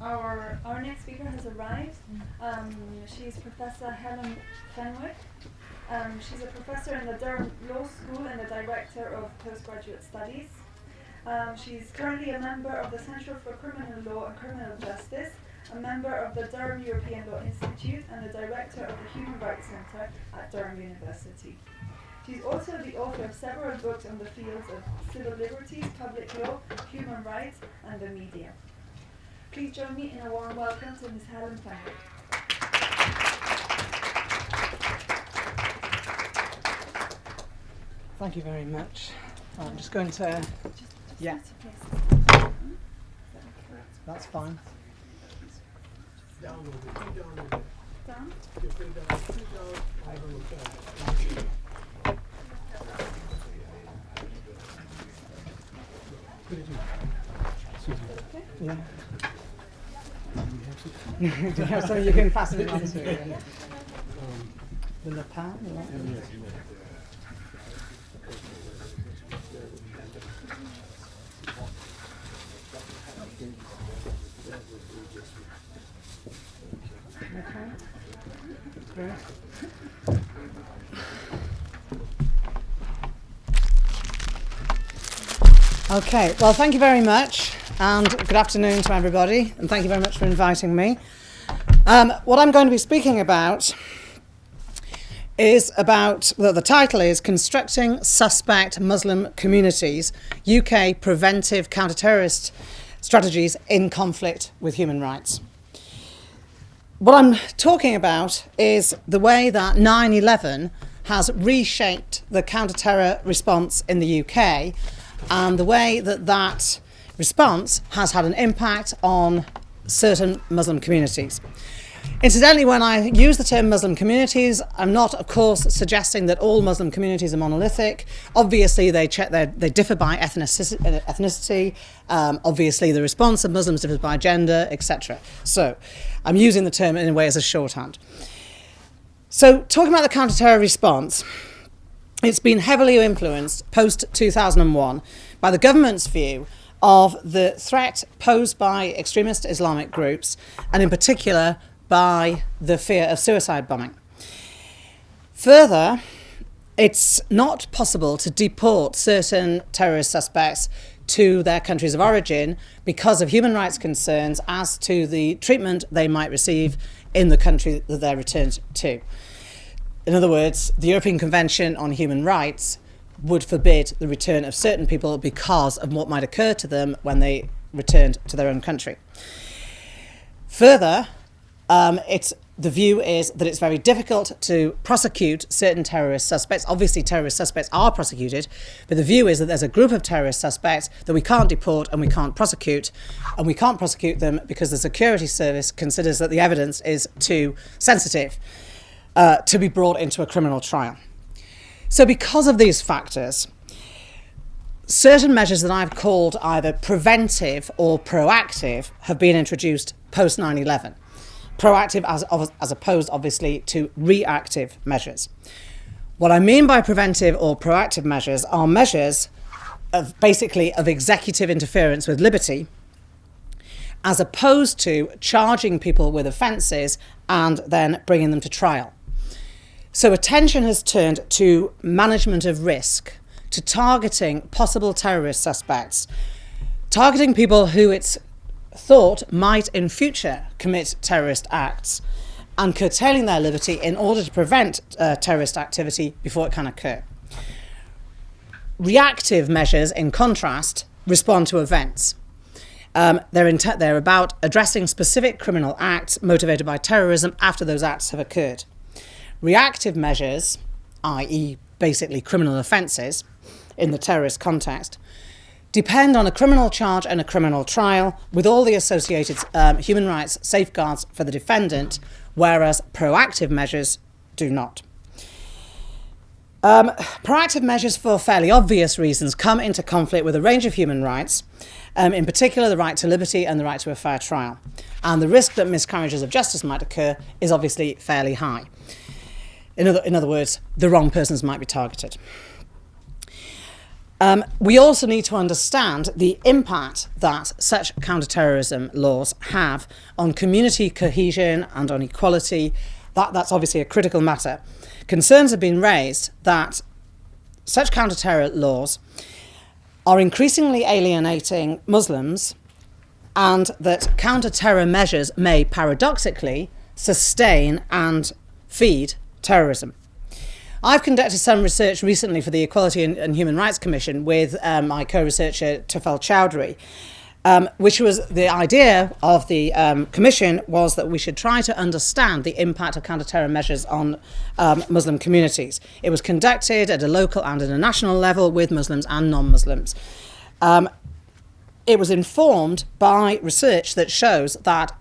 Our next speaker has arrived. She's Professor Helen Fenwick. She's a professor in the Durham Law School and the Director of Postgraduate Studies. She's currently a member of the Centre for Criminal Law and Criminal Justice, a member of the Durham European Law Institute, and the Director of the Human Rights Centre at Durham University. She's also the author of several books on the fields of civil liberties, public law, human rights, and the media. Please join me in a warm welcome to Ms. Helen Fenwick. Thank you very much. I'm just going to... Yeah. That's fine. Down a little bit. Down a little bit. Down? Get straight down. Sit down. I don't look down. What did you? Yeah. So you can pass it on to the lapel. Okay. Great. Okay, well, thank you very much, and good afternoon to everybody, and thank you very much for inviting me. What I'm going to be speaking about is the title is Constructing Suspect Muslim Communities, UK Preventive Counter-Terrorist Strategies in Conflict with Human Rights. What I'm talking about is the way that 9/11 has reshaped the counter-terror response in the UK, and the way that that response has had an impact on certain Muslim communities. Incidentally, when I use the term Muslim communities, I'm not, of course, suggesting that all Muslim communities are monolithic. Obviously, they differ by ethnicity. Obviously, the response of Muslims differs by gender, etc. So, I'm using the term in a way as a shorthand. So, talking about the counter-terror response, it's been heavily influenced post-2001 by the government's view of the threat posed by extremist Islamic groups, and in particular by the fear of suicide bombing. Further, it's not possible to deport certain terrorist suspects to their countries of origin because of human rights concerns as to the treatment they might receive in the country that they're returned to. In other words, the European Convention on Human Rights would forbid the return of certain people because of what might occur to them when they returned to their own country. Further, the view is that it's very difficult to prosecute certain terrorist suspects. Obviously, terrorist suspects are prosecuted, but the view is that there's a group of terrorist suspects that we can't deport and we can't prosecute, and we can't prosecute them because the security service considers that the evidence is too sensitive to be brought into a criminal trial. So because of these factors, certain measures that I've called either preventive or proactive have been introduced post 9/11. Proactive as opposed, obviously, to reactive measures. What I mean by preventive or proactive measures are measures of executive interference with liberty, as opposed to charging people with offences and then bringing them to trial. So attention has turned to management of risk, to targeting possible terrorist suspects, targeting people who it's thought might in future commit terrorist acts, and curtailing their liberty in order to prevent terrorist activity before it can occur. Reactive measures, in contrast, respond to events. They're about addressing specific criminal acts motivated by terrorism after those acts have occurred. Reactive measures, i.e. basically criminal offences in the terrorist context, depend on a criminal charge and a criminal trial with all the associated human rights safeguards for the defendant, whereas proactive measures do not. Proactive measures, for fairly obvious reasons, come into conflict with a range of human rights, in particular the right to liberty and the right to a fair trial. And the risk that miscarriages of justice might occur is obviously fairly high. In other words, the wrong persons might be targeted. We also need to understand the impact that such counter-terrorism laws have on community cohesion and on equality. That's obviously a critical matter. Concerns have been raised that such counter-terror laws are increasingly alienating Muslims, and that counter-terror measures may paradoxically sustain and feed terrorism. I've conducted some research recently for the Equality and Human Rights Commission with my co-researcher Tufel Chowdhury, which was the idea of the commission was that we should try to understand the impact of counter-terror measures on Muslim communities. It was conducted at a local and at a national level with Muslims and non-Muslims. It was informed by research that shows that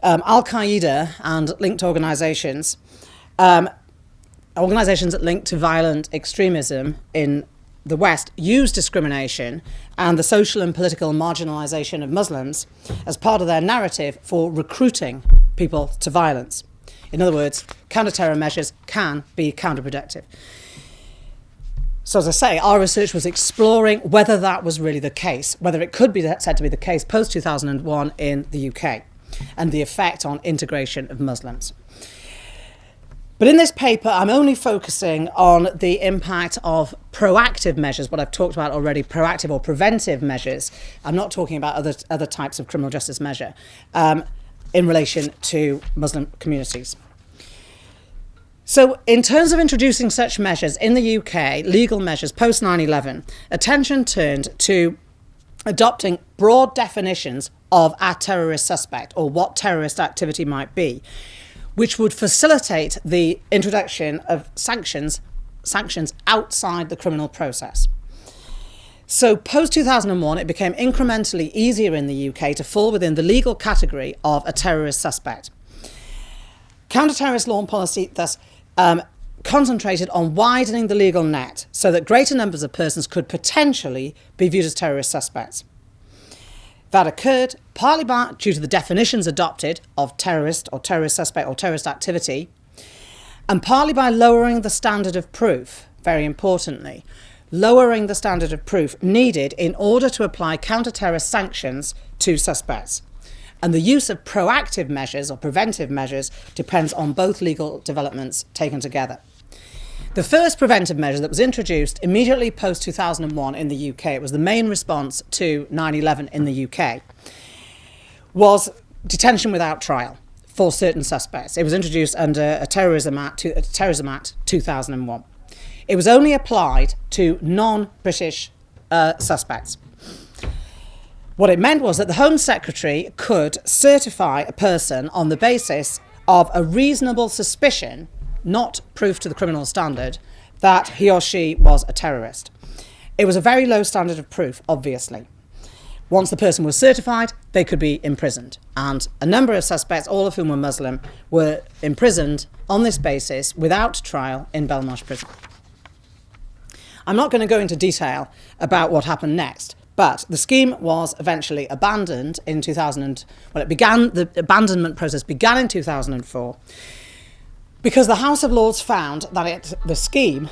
Al-Qaeda and linked organisations, organisations that link to violent extremism in the West, use discrimination and the social and political marginalisation of Muslims as part of their narrative for recruiting people to violence. In other words, counter-terror measures can be counterproductive. So as I say, our research was exploring whether that was really the case, whether it could be said to be the case post-2001 in the UK, and the effect on integration of Muslims. But in this paper, I'm only focusing on the impact of proactive measures, what I've talked about already, proactive or preventive measures. I'm not talking about other types of criminal justice measure in relation to Muslim communities. So in terms of introducing such measures in the UK, legal measures post 9/11, attention turned to adopting broad definitions of a terrorist suspect or what terrorist activity might be, which would facilitate the introduction of sanctions outside the criminal process. So post-2001, it became incrementally easier in the UK to fall within the legal category of a terrorist suspect. Counter-terrorist law and policy thus concentrated on widening the legal net so that greater numbers of persons could potentially be viewed as terrorist suspects. That occurred partly due to the definitions adopted of terrorist or terrorist suspect or terrorist activity, and partly by lowering the standard of proof, very importantly, lowering the standard of proof needed in order to apply counter-terrorist sanctions to suspects. And the use of proactive measures or preventive measures depends on both legal developments taken together. The first preventive measure that was introduced immediately post-2001 in the UK, it was the main response to 9/11 in the UK, was detention without trial for certain suspects. It was introduced under a Terrorism Act 2001. It was only applied to non-British suspects. What it meant was that the Home Secretary could certify a person on the basis of a reasonable suspicion, not proof to the criminal standard, that he or she was a terrorist. It was a very low standard of proof, obviously. Once the person was certified, they could be imprisoned. And a number of suspects, all of whom were Muslim, were imprisoned on this basis without trial in Belmarsh Prison. I'm not going to go into detail about what happened next, but the scheme was eventually abandoned in 2000. The abandonment process began in 2004 because the House of Lords found that the scheme,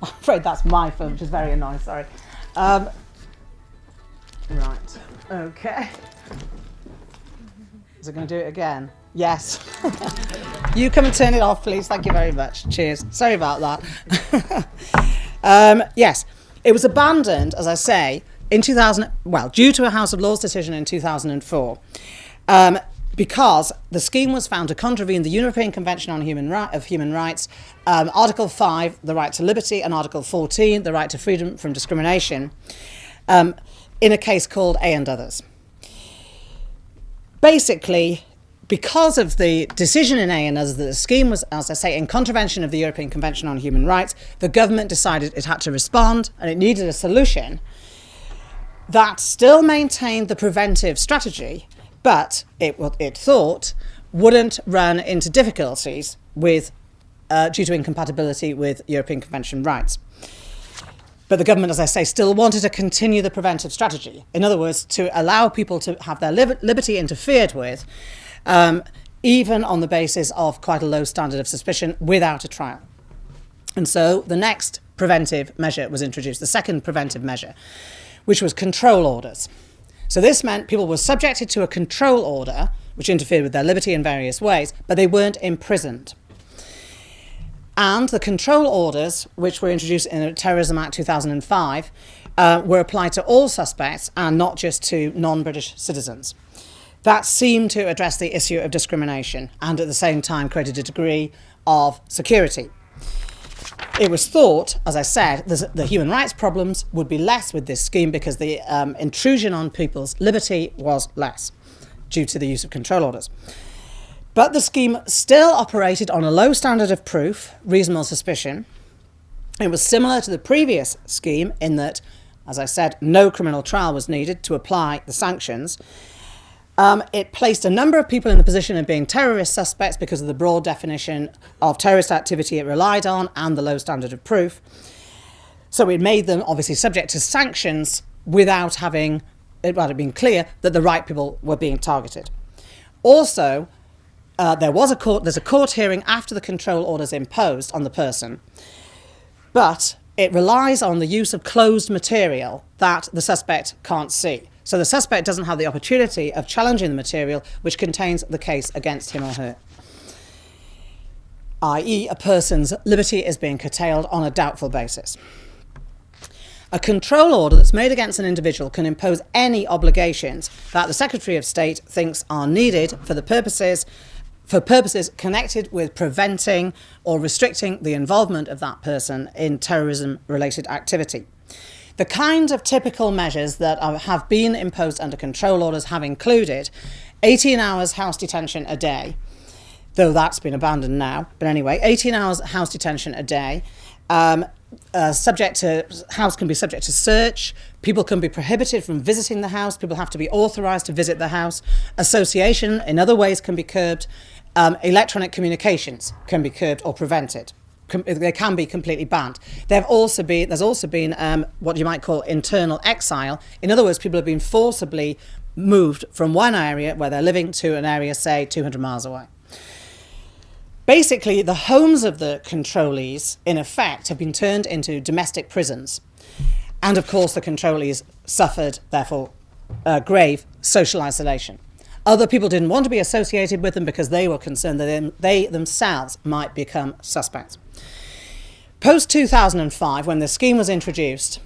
I'm afraid that's my phone, which is very annoying, sorry. Right, okay. Is it going to do it again? Yes. You come and turn it off, please. Thank you very much. Cheers. Sorry about that. Yes, it was abandoned, as I say, in due to a House of Lords decision in 2004, because the scheme was found to contravene the European Convention on Human Rights, Article 5, the right to liberty, and Article 14, the right to freedom from discrimination, in a case called A and Others. Basically, because of the decision in A and Others that the scheme was, as I say, in contravention of the European Convention on Human Rights, the government decided it had to respond and it needed a solution that still maintained the preventive strategy, but it thought wouldn't run into difficulties with due to incompatibility with European Convention rights. But the government, as I say, still wanted to continue the preventive strategy. In other words, to allow people to have their liberty interfered with, even on the basis of quite a low standard of suspicion without a trial. And so the next preventive measure was introduced, the second preventive measure, which was control orders. So this meant people were subjected to a control order, which interfered with their liberty in various ways, but they weren't imprisoned. And the control orders, which were introduced in the Terrorism Act 2005, were applied to all suspects and not just to non-British citizens. That seemed to address the issue of discrimination and at the same time created a degree of security. It was thought, as I said, the human rights problems would be less with this scheme because the intrusion on people's liberty was less due to the use of control orders. But the scheme still operated on a low standard of proof, reasonable suspicion. It was similar to the previous scheme in that, as I said, no criminal trial was needed to apply the sanctions. It placed a number of people in the position of being terrorist suspects because of the broad definition of terrorist activity it relied on and the low standard of proof. So it made them obviously subject to sanctions without having it been clear that the right people were being targeted. Also, there's a court hearing after the control orders imposed on the person, but it relies on the use of closed material that the suspect can't see. So the suspect doesn't have the opportunity of challenging the material which contains the case against him or her, i.e. a person's liberty is being curtailed on a doubtful basis. A control order that's made against an individual can impose any obligations that the Secretary of State thinks are needed for purposes connected with preventing or restricting the involvement of that person in terrorism-related activity. The kinds of typical measures that have been imposed under control orders have included 18 hours house detention a day, though that's been abandoned now. But anyway, 18 hours house detention a day. House can be subject to search. People can be prohibited from visiting the house. People have to be authorised to visit the house. Association in other ways can be curbed. Electronic communications can be curbed or prevented. They can be completely banned. There's also been what you might call internal exile. In other words, people have been forcibly moved from one area where they're living to an area, say, 200 miles away. Basically, the homes of the controlees, in effect, have been turned into domestic prisons. And, of course, the controlees suffered, therefore, grave social isolation. Other people didn't want to be associated with them because they were concerned that they themselves might become suspects. Post-2005, when the scheme was introduced,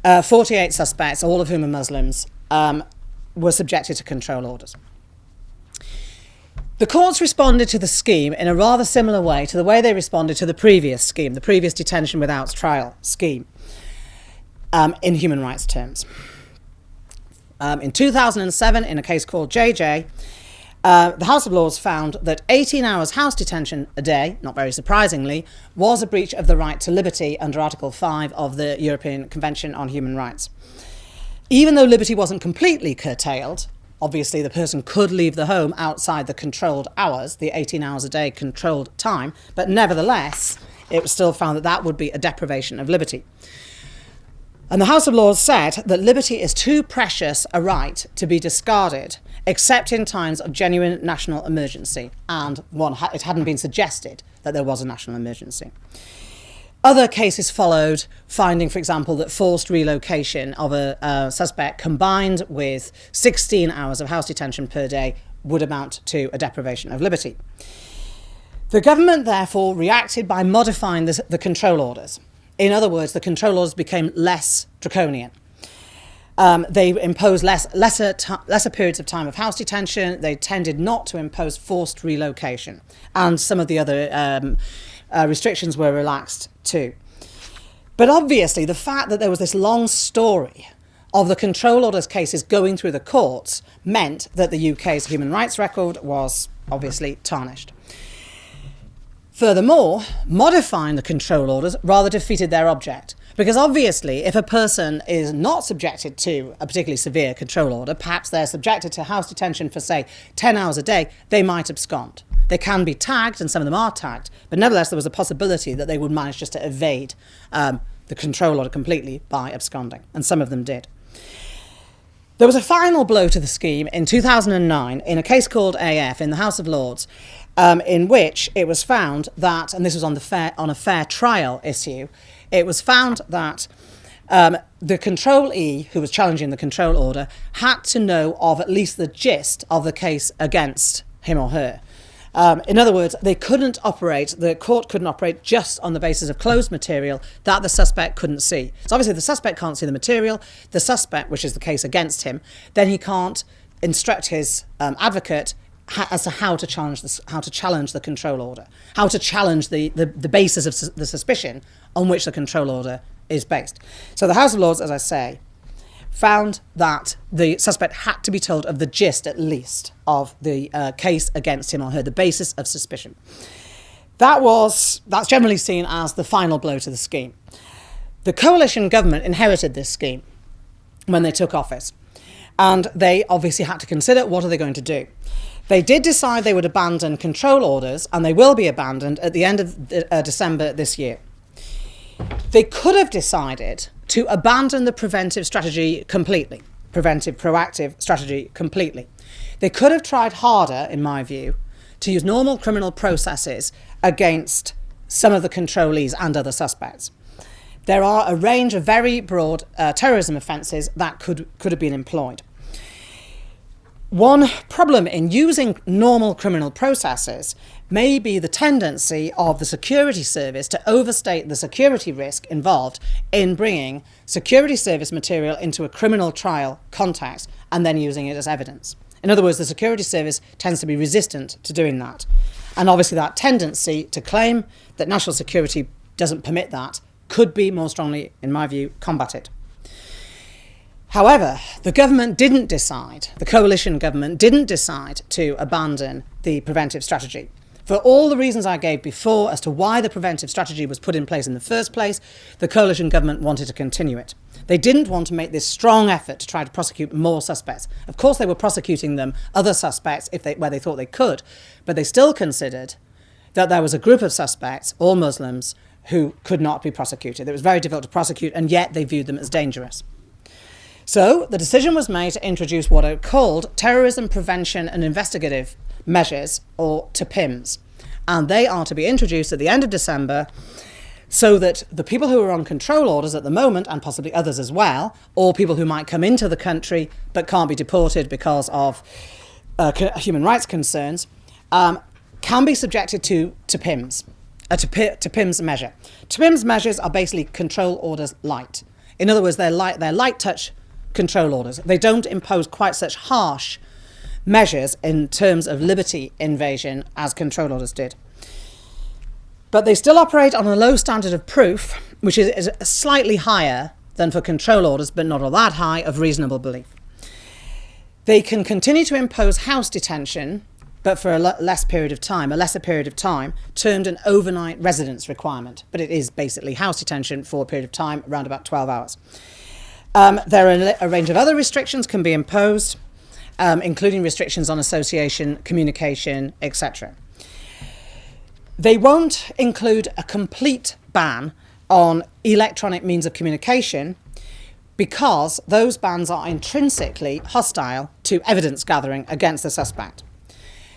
48 suspects, all of whom are Muslims, were subjected to control orders. The courts responded to the scheme in a rather similar way to the way they responded to the previous scheme, the previous detention without trial scheme, in human rights terms. In 2007, in a case called JJ, the House of Lords found that 18 hours house detention a day, not very surprisingly, was a breach of the right to liberty under Article 5 of the European Convention on Human Rights. Even though liberty wasn't completely curtailed, obviously the person could leave the home outside the controlled hours, the 18 hours a day controlled time, but nevertheless, it was still found that that would be a deprivation of liberty. And the House of Lords said that liberty is too precious a right to be discarded, except in times of genuine national emergency, and it hadn't been suggested that there was a national emergency. Other cases followed, finding, for example, that forced relocation of a suspect combined with 16 hours of house detention per day would amount to a deprivation of liberty. The government, therefore, reacted by modifying the control orders. In other words, the control orders became less draconian. They imposed lesser periods of time of house detention. They tended not to impose forced relocation. And some of the other restrictions were relaxed too. But obviously, the fact that there was this long story of the control orders cases going through the courts meant that the UK's human rights record was obviously tarnished. Furthermore, modifying the control orders rather defeated their object. Because obviously, if a person is not subjected to a particularly severe control order, perhaps they're subjected to house detention for, say, 10 hours a day, they might abscond. They can be tagged, and some of them are tagged, but nevertheless, there was a possibility that they would manage just to evade the control order completely by absconding, and some of them did. There was a final blow to the scheme in 2009 in a case called AF in the House of Lords, in which it was found that, and this was on a fair trial issue, it was found that the controlee who was challenging the control order had to know of at least the gist of the case against him or her. In other words, the court couldn't operate just on the basis of closed material that the suspect couldn't see. So obviously the suspect can't see the material, the suspect, which is the case against him, then he can't instruct his advocate as to how to challenge the control order, how to challenge the basis of the suspicion on which the control order is based. So the House of Lords, as I say, found that the suspect had to be told of the gist, at least, of the case against him or her, the basis of suspicion. That's generally seen as the final blow to the scheme. The coalition government inherited this scheme when they took office, and they obviously had to consider what are they going to do. They did decide they would abandon control orders, and they will be abandoned at the end of December this year. They could have decided to abandon the preventive strategy completely, proactive strategy completely. They could have tried harder, in my view, to use normal criminal processes against some of the controlees and other suspects. There are a range of very broad terrorism offences that could have been employed. One problem in using normal criminal processes may be the tendency of the security service to overstate the security risk involved in bringing security service material into a criminal trial context and then using it as evidence. In other words, the security service tends to be resistant to doing that. And obviously that tendency to claim that national security doesn't permit that could be more strongly, in my view, combated. However, the coalition government didn't decide to abandon the preventive strategy. For all the reasons I gave before as to why the preventive strategy was put in place in the first place, the coalition government wanted to continue it. They didn't want to make this strong effort to try to prosecute more suspects. Of course, they were prosecuting other suspects where they thought they could, but they still considered that there was a group of suspects, all Muslims, who could not be prosecuted. It was very difficult to prosecute, and yet they viewed them as dangerous. So the decision was made to introduce what are called Terrorism Prevention and Investigative Measures, or TPIMs. And they are to be introduced at the end of December so that the people who are on control orders at the moment, and possibly others as well, or people who might come into the country but can't be deported because of human rights concerns, can be subjected to TPIMs, a TPIMs measure. TPIMs measures are basically control orders light. In other words, they're light touch control orders. They don't impose quite such harsh measures in terms of liberty invasion as control orders did. But they still operate on a low standard of proof, which is slightly higher than for control orders, but not all that high, of reasonable belief. They can continue to impose house detention, but for a lesser period of time, termed an overnight residence requirement. But it is basically house detention for a period of time, around about 12 hours. There are a range of other restrictions can be imposed, including restrictions on association, communication, etc. They won't include a complete ban on electronic means of communication because those bans are intrinsically hostile to evidence gathering against the suspect.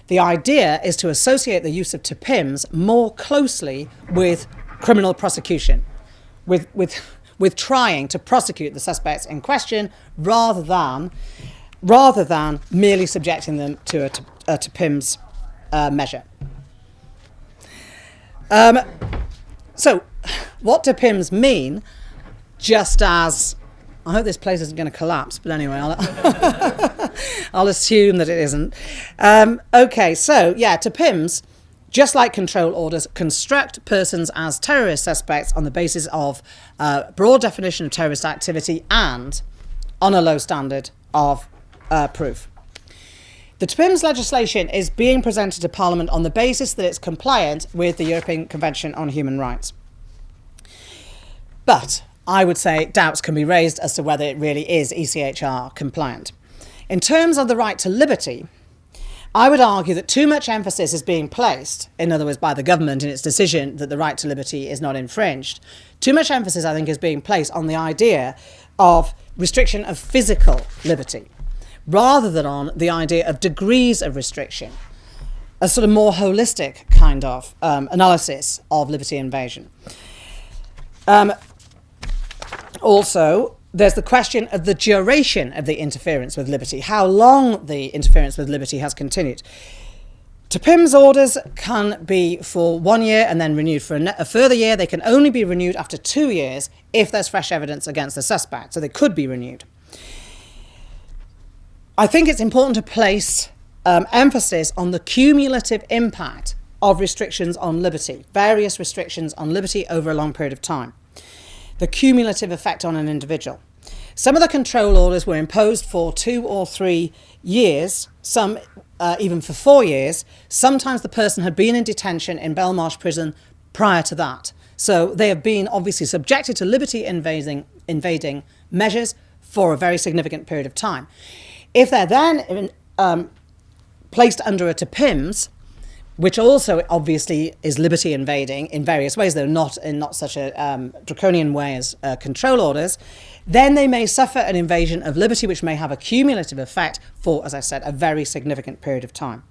The idea is to associate the use of TPIMs more closely with criminal prosecution, with trying to prosecute the suspects in question rather than merely subjecting them to a TPIMs measure. So what TPIMs mean, just as, I hope this place isn't going to collapse, but anyway, I'll assume that it isn't. TPIMs, just like control orders, construct persons as terrorist suspects on the basis of broad definition of terrorist activity and on a low standard of proof. The TPIMs legislation is being presented to Parliament on the basis that it's compliant with the European Convention on Human Rights. But I would say doubts can be raised as to whether it really is ECHR compliant. In terms of the right to liberty, I would argue that too much emphasis is being placed, in other words, by the government in its decision that the right to liberty is not infringed. Too much emphasis, I think, is being placed on the idea of restriction of physical liberty, rather than on the idea of degrees of restriction, a sort of more holistic kind of analysis of liberty invasion. Also, there's the question of the duration of the interference with liberty, how long the interference with liberty has continued. TPIMs orders can be for 1 year and then renewed for a further year. They can only be renewed after 2 years if there's fresh evidence against the suspect, so they could be renewed. I think it's important to place emphasis on the cumulative impact of restrictions on liberty, various restrictions on liberty over a long period of time. The cumulative effect on an individual. Some of the control orders were imposed for 2 or 3 years, some even for 4 years. Sometimes the person had been in detention in Belmarsh prison prior to that. So they have been obviously subjected to liberty invading measures for a very significant period of time. If they're then placed under a TPIMs, which also obviously is liberty invading in various ways, though not in such a draconian way as control orders, then they may suffer an invasion of liberty which may have a cumulative effect for, as I said, a very significant period of time.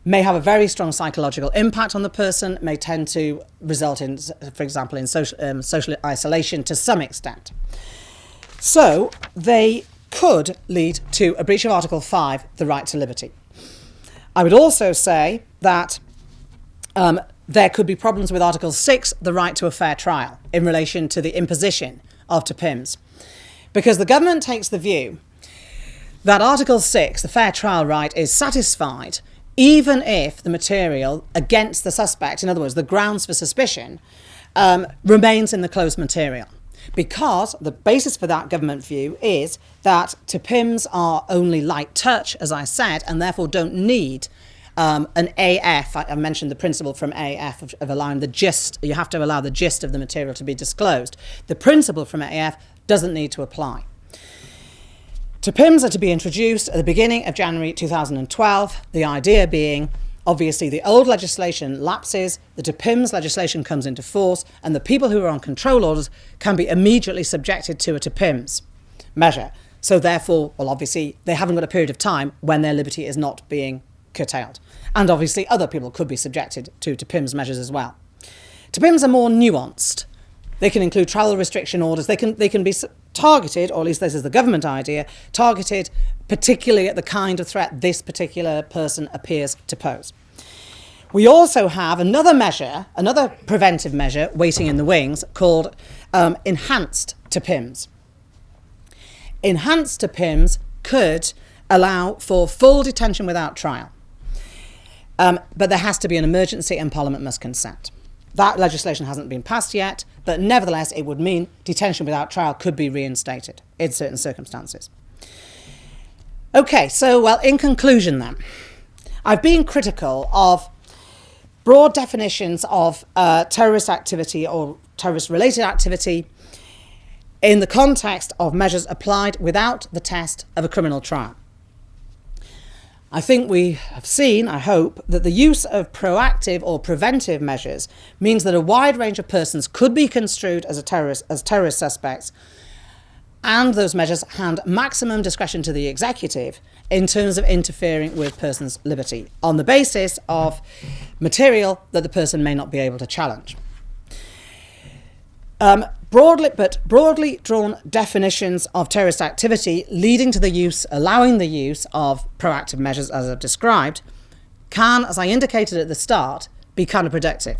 May have a very strong psychological impact on the person, may tend to result in, for example, in social isolation to some extent. So they could lead to a breach of Article 5, the right to liberty. I would also say that there could be problems with Article 6, the right to a fair trial, in relation to the imposition of TPIMs. Because the government takes the view that Article 6, the fair trial right, is satisfied even if the material against the suspect, in other words, the grounds for suspicion, remains in the closed material. Because the basis for that government view is that TPIMs are only light touch, as I said, and therefore don't need an AF. I mentioned the principle from AF of allowing the gist. You have to allow the gist of the material to be disclosed. The principle from AF doesn't need to apply. TPIMs are to be introduced at the beginning of January 2012, the idea being obviously the old legislation lapses, the TPIMs legislation comes into force, and the people who are on control orders can be immediately subjected to a TPIMs measure. So therefore, well, obviously, they haven't got a period of time when their liberty is not being curtailed. And obviously, other people could be subjected to TPIMs measures as well. TPIMs are more nuanced. They can include travel restriction orders. They can be targeted, or at least this is the government idea, targeted particularly at the kind of threat this particular person appears to pose. We also have another measure, another preventive measure waiting in the wings called enhanced TPIMs. Enhanced TPIMs could allow for full detention without trial, but there has to be an emergency and Parliament must consent. That legislation hasn't been passed yet, but nevertheless it would mean detention without trial could be reinstated in certain circumstances. Okay, so, well, in conclusion then, I've been critical of broad definitions of terrorist activity or terrorist-related activity in the context of measures applied without the test of a criminal trial. I think we have seen, I hope, that the use of proactive or preventive measures means that a wide range of persons could be construed as terrorist suspects, and those measures hand maximum discretion to the executive in terms of interfering with persons' liberty on the basis of material that the person may not be able to challenge. Broadly drawn definitions of terrorist activity leading to allowing the use of proactive measures as I've described can, as I indicated at the start, be counterproductive.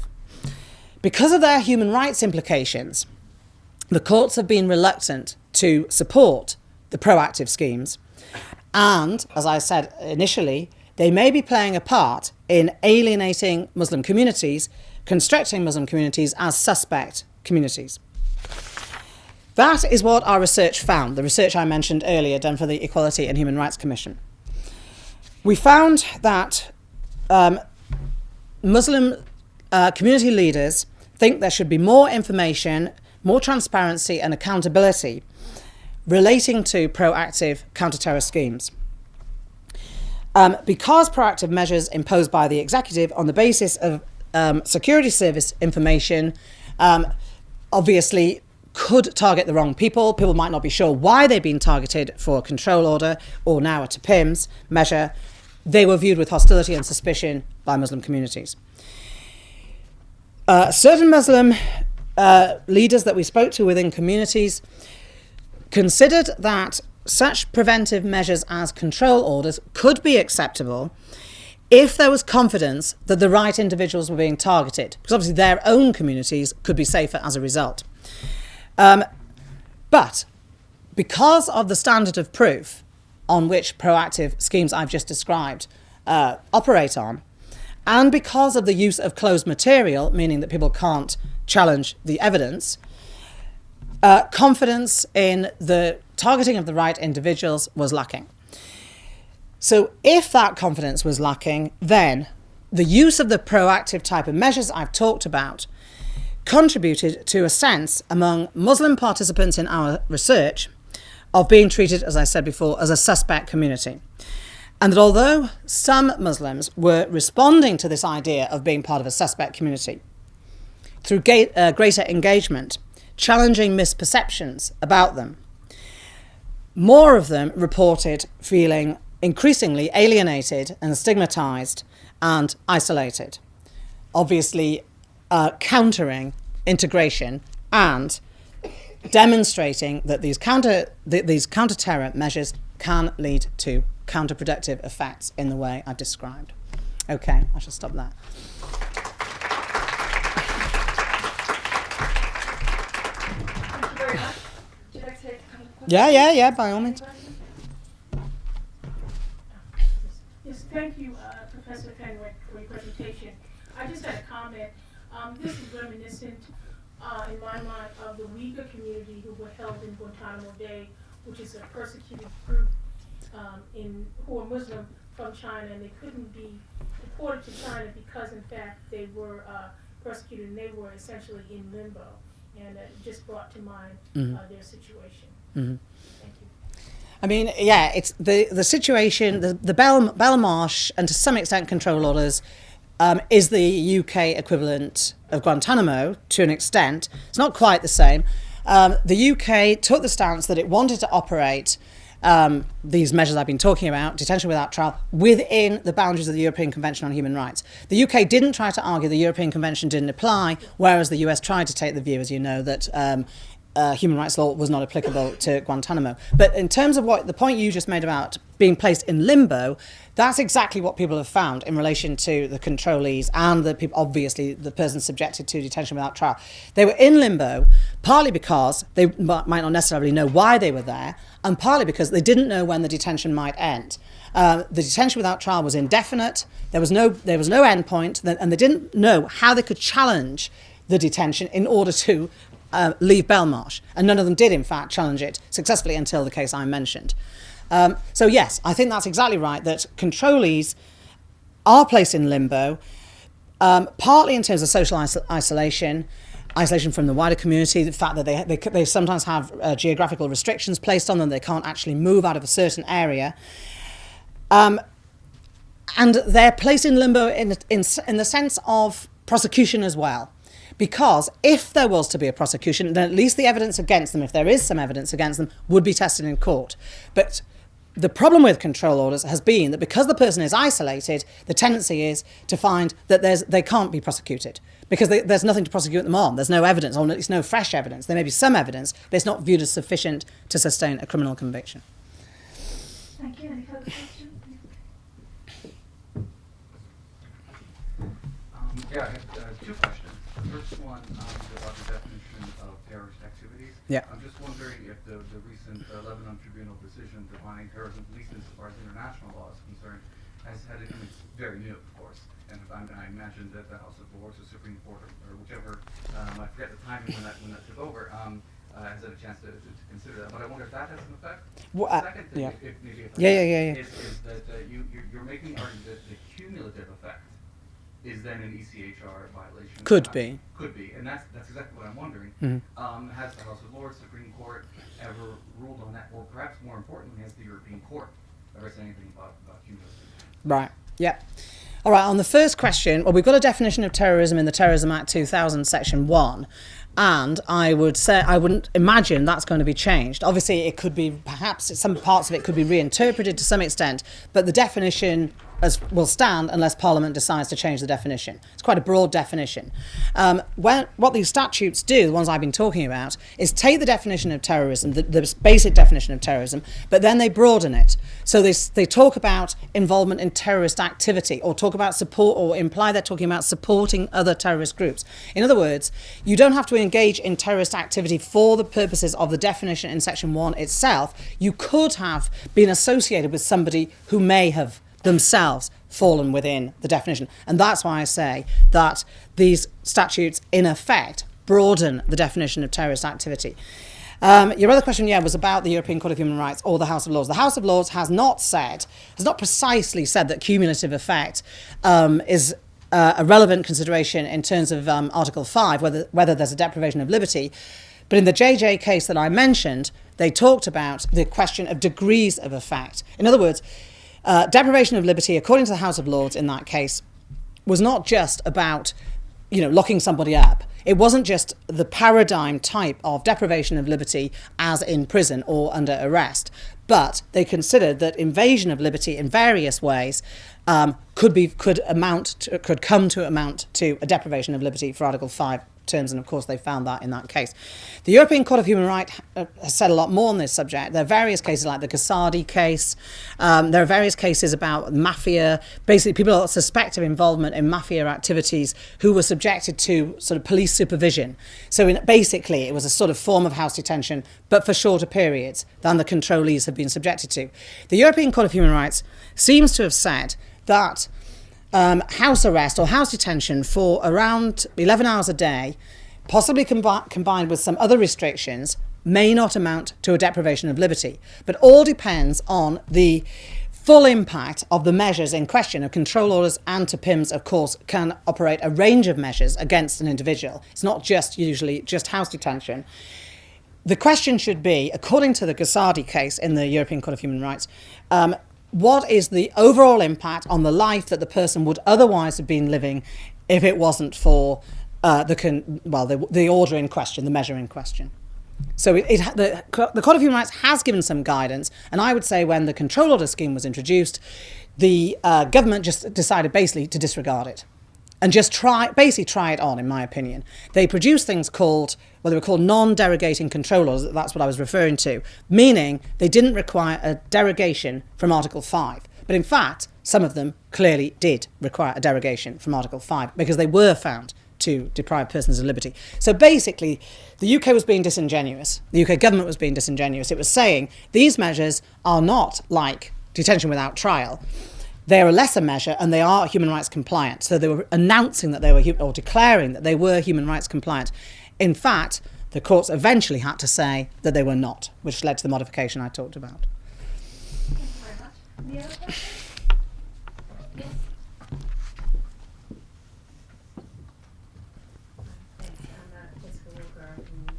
Because of their human rights implications, the courts have been reluctant to support the proactive schemes, and, as I said initially, they may be playing a part in alienating Muslim communities, constructing Muslim communities as suspect communities. That is what our research found, the research I mentioned earlier done for the Equality and Human Rights Commission. We found that Muslim community leaders think there should be more information, more transparency and accountability relating to proactive counter-terrorist schemes. Because proactive measures imposed by the executive on the basis of security service information obviously could target the wrong people. People might not be sure why they've been targeted for a control order or now a TPIMs measure. They were viewed with hostility and suspicion by Muslim communities. Certain Muslim leaders that we spoke to within communities considered that such preventive measures as control orders could be acceptable if there was confidence that the right individuals were being targeted, because obviously their own communities could be safer as a result. But because of the standard of proof on which proactive schemes I've just described operate on, and because of the use of closed material, meaning that people can't challenge the evidence, confidence in the targeting of the right individuals was lacking. So if that confidence was lacking, then the use of the proactive type of measures I've talked about contributed to a sense among Muslim participants in our research of being treated, as I said before, as a suspect community. And that although some Muslims were responding to this idea of being part of a suspect community through greater engagement, challenging misperceptions about them, more of them reported feeling increasingly alienated and stigmatized and isolated, obviously countering integration and demonstrating that these counter-terror measures can lead to counterproductive effects in the way I've described. Okay, I shall stop there. Thank you very much. Would you like to take a couple of questions? Yeah, by all means. Yes, thank you, Professor Fenwick, for your presentation. I just had a comment. This is reminiscent, in my mind, of the Uyghur community who were held in Guantanamo Bay, which is a persecuted group who are Muslim from China, and they couldn't be deported to China because, in fact, they were persecuted and they were essentially in limbo. And it just brought to mind their situation. Mm-hmm. Thank you. I mean, yeah, it's the situation, the Belmarsh and to some extent control orders is the UK equivalent of Guantanamo to an extent. It's not quite the same. The UK took the stance that it wanted to operate these measures I've been talking about, detention without trial, within the boundaries of the European Convention on Human Rights. The UK didn't try to argue the European Convention didn't apply, whereas the US tried to take the view, as you know, that human rights law was not applicable to Guantanamo. But in terms of what the point you just made about being placed in limbo, that's exactly what people have found in relation to the controllees and the people, obviously the person subjected to detention without trial. They were in limbo partly because they might not necessarily know why they were there, and partly because they didn't know when the detention might end. The detention without trial was indefinite. There was no end point, and they didn't know how they could challenge the detention in order to leave Belmarsh, and none of them did in fact challenge it successfully until the case I mentioned. So yes, I think that's exactly right, that controllees are placed in limbo, partly in terms of social isolation from the wider community, the fact that they sometimes have geographical restrictions placed on them, they can't actually move out of a certain area. And they're placed in limbo in the sense of prosecution as well. Because if there was to be a prosecution, then at least the evidence against them, if there is some evidence against them, would be tested in court. But the problem with control orders has been that because the person is isolated, the tendency is to find that they can't be prosecuted because there's nothing to prosecute them on. There's no evidence, or at least no fresh evidence. There may be some evidence, but it's not viewed as sufficient to sustain a criminal conviction. Thank you. Any further questions? Yeah, I have two questions. The first one is about the definition of terrorist activities. Yeah. I'm just wondering if the recent Lebanon Tribunal decision defining terrorism, at least as far as international law is concerned, has had it, and it's very new, of course, and I imagine that the House of Lords or Supreme Court or whichever, I forget the timing when that took over, has had a chance to consider that. But I wonder if that has an effect. Well, the second thing, yeah. if maybe if Yeah. is that you're making the argument that the cumulative effect is then an ECHR violation. Could be, and that's exactly what I'm wondering. Mm-hmm. Has the House of Lords, Supreme Court ever ruled on that, or perhaps more importantly, has the European Court ever said anything about cumulative? Right, yeah. All right, on the first question, well, we've got a definition of terrorism in the Terrorism Act 2000, Section 1, and I wouldn't imagine that's going to be changed. Obviously, it could be, perhaps some parts of it could be reinterpreted to some extent, but the definition will stand unless Parliament decides to change the definition. It's quite a broad definition. What these statutes do, the ones I've been talking about, is take the definition of terrorism, the basic definition of terrorism, but then they broaden it. So they talk about involvement in terrorist activity, or talk about support, or imply they're talking about supporting other terrorist groups. In other words, you don't have to engage in terrorist activity for the purposes of the definition in Section 1 itself. You could have been associated with somebody who may have themselves fallen within the definition. And that's why I say that these statutes, in effect, broaden the definition of terrorist activity. Your other question, was about the European Court of Human Rights or the House of Lords. The House of Lords has not precisely said that cumulative effect is a relevant consideration in terms of Article 5, whether there's a deprivation of liberty. But in the JJ case that I mentioned, they talked about the question of degrees of effect. In other words, deprivation of liberty, according to the House of Lords in that case, was not just about, locking somebody up. It wasn't just the paradigm type of deprivation of liberty as in prison or under arrest, but they considered that invasion of liberty in various ways could come to amount to a deprivation of liberty for Article 5 terms, and of course they found that in that case. The European Court of Human Rights has said a lot more on this subject. There are various cases like the Casardi case. There are various cases about mafia, basically people are suspected of involvement in mafia activities who were subjected to sort of police supervision. So basically it was a sort of form of house detention, but for shorter periods than the controllees have been subjected to. The European Court of Human Rights seems to have said that house arrest or house detention for around 11 hours a day, possibly combined with some other restrictions, may not amount to a deprivation of liberty. But all depends on the full impact of the measures in question. Of control orders and TPIMs, of course, can operate a range of measures against an individual. It's not usually just house detention. The question should be, according to the Casardi case in the European Court of Human Rights, what is the overall impact on the life that the person would otherwise have been living if it wasn't for the order in question, the measure in question? So the Court of Human Rights has given some guidance, and I would say when the control order scheme was introduced, the government just decided basically to disregard it and just try it on, in my opinion. They produced things they were called non-derogating control orders, that's what I was referring to, meaning they didn't require a derogation from Article 5. But in fact, some of them clearly did require a derogation from Article 5 because they were found to deprive persons of liberty. So basically, the UK was being disingenuous. The UK government was being disingenuous. It was saying these measures are not like detention without trial. They are a lesser measure and they are human rights compliant. So they were announcing that they were, or declaring that they were human rights compliant. In fact, the courts eventually had to say that they were not, which led to the modification I talked about. Thank you very much. Any other questions? Yes. Thanks. I'm Jessica Walker from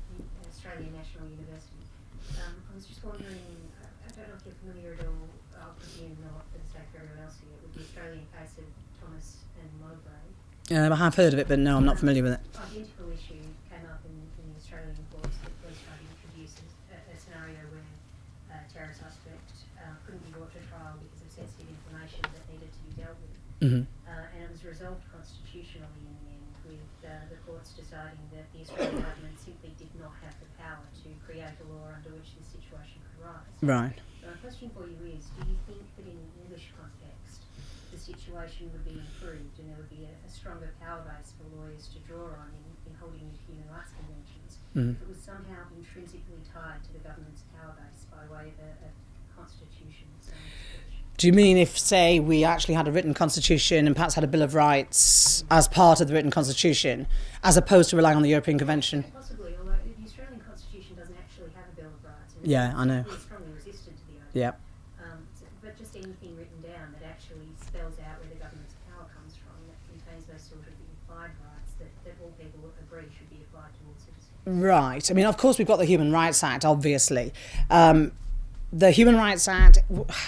Australian National University. I was just wondering, I don't know if you're familiar at all, I'll presume not for the sake of everyone else here, with the Australian case of Thomas and Mowbray. I have heard of it, but no, I'm not familiar with it. Identical issue came up in the Australian courts. The police tried to introduce a scenario where a terror suspect couldn't be brought to trial because of sensitive information that needed to be dealt with. Mm-hmm. And it was resolved constitutionally in the end, with the courts deciding that the Australian government simply did not have the power to create a law under which this situation could arise. Right. So my question for you is, do you think that in an English context the situation would be improved and there would be a stronger power base for lawyers to draw on in holding these human rights conventions if it was somehow intrinsically tied to the government's power base by way of a constitution? Do you mean if, say, we actually had a written constitution and perhaps had a Bill of Rights as part of the written constitution, as opposed to relying on the European Convention? Possibly, although the Australian constitution doesn't actually have a Bill of Rights. And Yeah, I know. It's strongly resistant to the idea. Yep. But just anything written down that actually spells out where the government's power comes from, that contains those sort of implied rights that all people agree should be applied to all citizens. Right. I mean, of course, we've got the Human Rights Act, obviously. the Human Rights Act,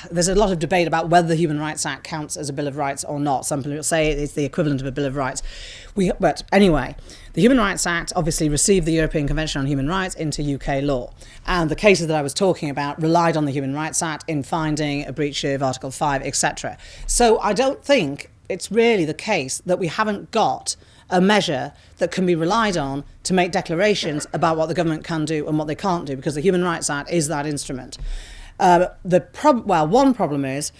there's a lot of debate about whether the Human Rights Act counts as a Bill of Rights or not. Some people say it's the equivalent of a Bill of Rights. But anyway, the Human Rights Act obviously received the European Convention on Human Rights into UK law. And the cases that I was talking about relied on the Human Rights Act in finding a breach of Article 5, etc. So I don't think it's really the case that we haven't got a measure that can be relied on to make declarations about what the government can do and what they can't do, because the Human Rights Act is that instrument. One problem is,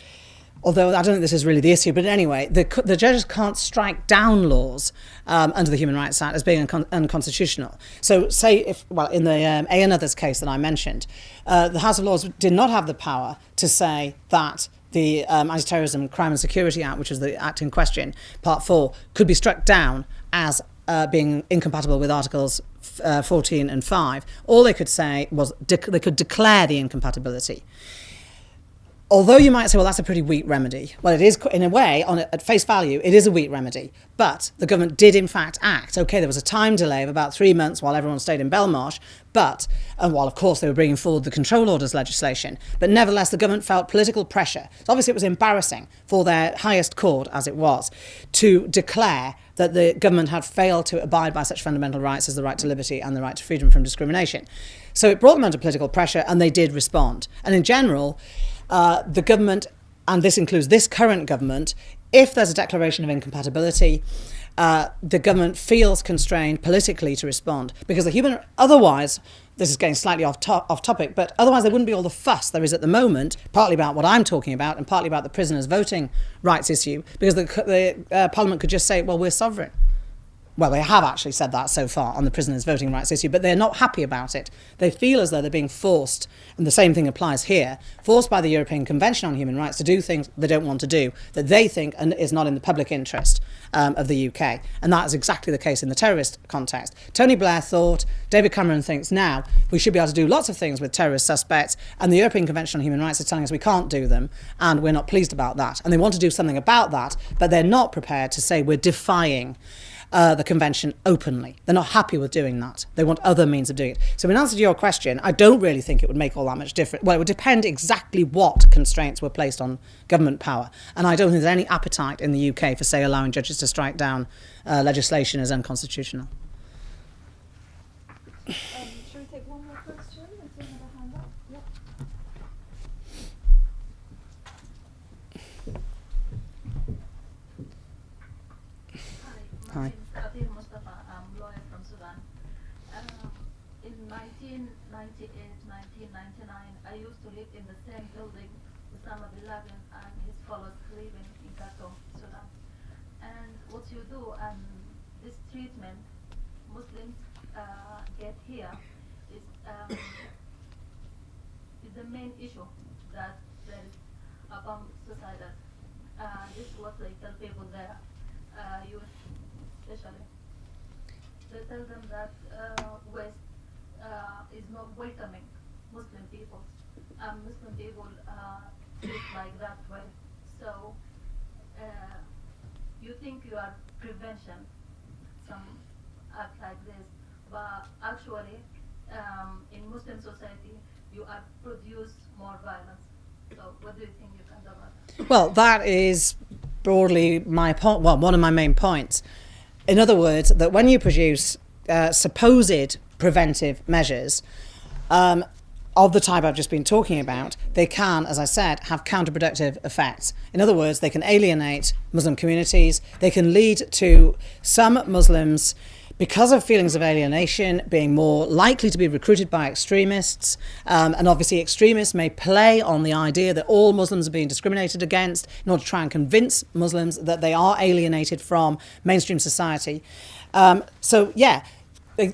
although I don't think this is really the issue, but anyway, the judges can't strike down laws under the Human Rights Act as being unconstitutional. So say in the A and Others case that I mentioned, the House of Lords did not have the power to say that the Anti-Terrorism, Crime and Security Act, which is the act in question, Part 4, could be struck down as being incompatible with Articles 14 and 5. All they could say was they could declare the incompatibility. Although you might say, well, that's a pretty weak remedy. Well, it is, in a way, at face value, it is a weak remedy. But the government did, in fact, act. OK, there was a time delay of about 3 months while everyone stayed in Belmarsh. And while, of course, they were bringing forward the control orders legislation. But nevertheless, the government felt political pressure. So obviously, it was embarrassing for their highest court, as it was, to declare that the government had failed to abide by such fundamental rights as the right to liberty and the right to freedom from discrimination. So it brought them under political pressure, and they did respond. And in general, the government, and this includes this current government, if there's a declaration of incompatibility, the government feels constrained politically to respond, because otherwise, this is getting slightly off topic, but otherwise there wouldn't be all the fuss there is at the moment, partly about what I'm talking about and partly about the prisoners' voting rights issue, because the Parliament could just say, well, we're sovereign. Well, they have actually said that so far on the prisoners' voting rights issue, but they're not happy about it. They feel as though they're being forced, and the same thing applies here, forced by the European Convention on Human Rights to do things they don't want to do, that they think is not in the public interest of the UK. And that is exactly the case in the terrorist context. Tony Blair thought, David Cameron thinks now, we should be able to do lots of things with terrorist suspects, and the European Convention on Human Rights is telling us we can't do them, and we're not pleased about that. And they want to do something about that, but they're not prepared to say we're defying the convention openly. They're not happy with doing that. They want other means of doing it. So in answer to your question, I don't really think it would make all that much difference. Well, it would depend exactly what constraints were placed on government power. And I don't think there's any appetite in the UK for, say, allowing judges to strike down legislation as unconstitutional. Should we take one more question? If you have a hand up. Yep. Hi. I'm a lawyer from Sudan. In 1998, 1999, I used to live in the same building with Osama bin Laden and his followers living in Khartoum, Sudan. And what you do and this treatment Muslims get here is the main issue that there is upon society. This is what they tell people there, youth especially. They tell them that West is not welcoming Muslim people. Muslim people treat like that way. So you think you are prevention some act like this, but actually in Muslim society you are produce more violence. So what do you think you can do about that? Well, that is broadly my point. Well, one of my main points. In other words, that when you produce supposed preventive measures of the type I've just been talking about, they can, as I said, have counterproductive effects. In other words, they can alienate Muslim communities. They can lead to some Muslims, because of feelings of alienation, being more likely to be recruited by extremists. And obviously extremists may play on the idea that all Muslims are being discriminated against in order to try and convince Muslims that they are alienated from mainstream society.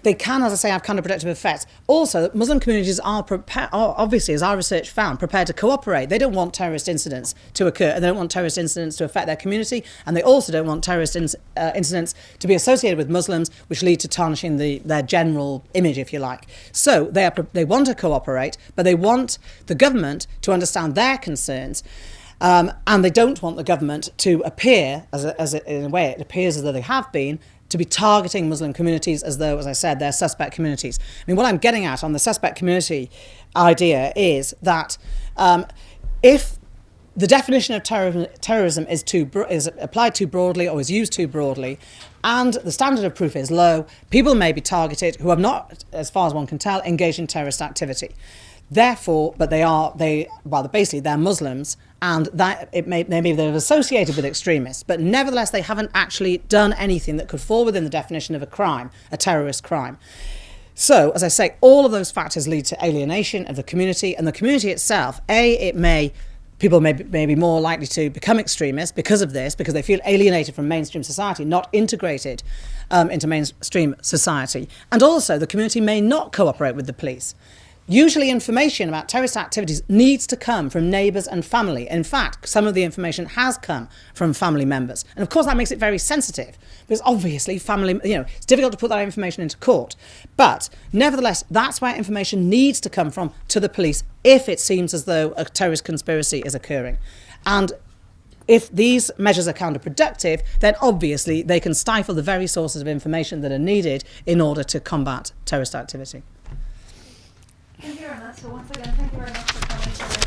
They can, as I say, have counterproductive effects. Also, Muslim communities are obviously, as our research found, prepared to cooperate. They don't want terrorist incidents to occur, and they don't want terrorist incidents to affect their community, and they also don't want terrorist incidents to be associated with Muslims, which lead to tarnishing their general image, if you like. So they want to cooperate, but they want the government to understand their concerns. And they don't want the government to appear, in a way it appears as though they have been, to be targeting Muslim communities as though, as I said, they're suspect communities. I mean, what I'm getting at on the suspect community idea is that if the definition of terrorism is applied too broadly or is used too broadly, and the standard of proof is low, people may be targeted who have not, as far as one can tell, engaged in terrorist activity. Therefore, but basically they're Muslims, and that maybe they're associated with extremists, but nevertheless they haven't actually done anything that could fall within the definition of a crime, a terrorist crime. So, as I say, all of those factors lead to alienation of the community, and the community itself, people may be more likely to become extremists because of this, because they feel alienated from mainstream society, not integrated into mainstream society. And also, the community may not cooperate with the police. Usually information about terrorist activities needs to come from neighbours and family. In fact, some of the information has come from family members. And of course that makes it very sensitive, because obviously it's difficult to put that information into court. But nevertheless, that's where information needs to come from to the police if it seems as though a terrorist conspiracy is occurring. And if these measures are counterproductive, then obviously they can stifle the very sources of information that are needed in order to combat terrorist activity. Thank you very much. So once again, thank you very much for coming.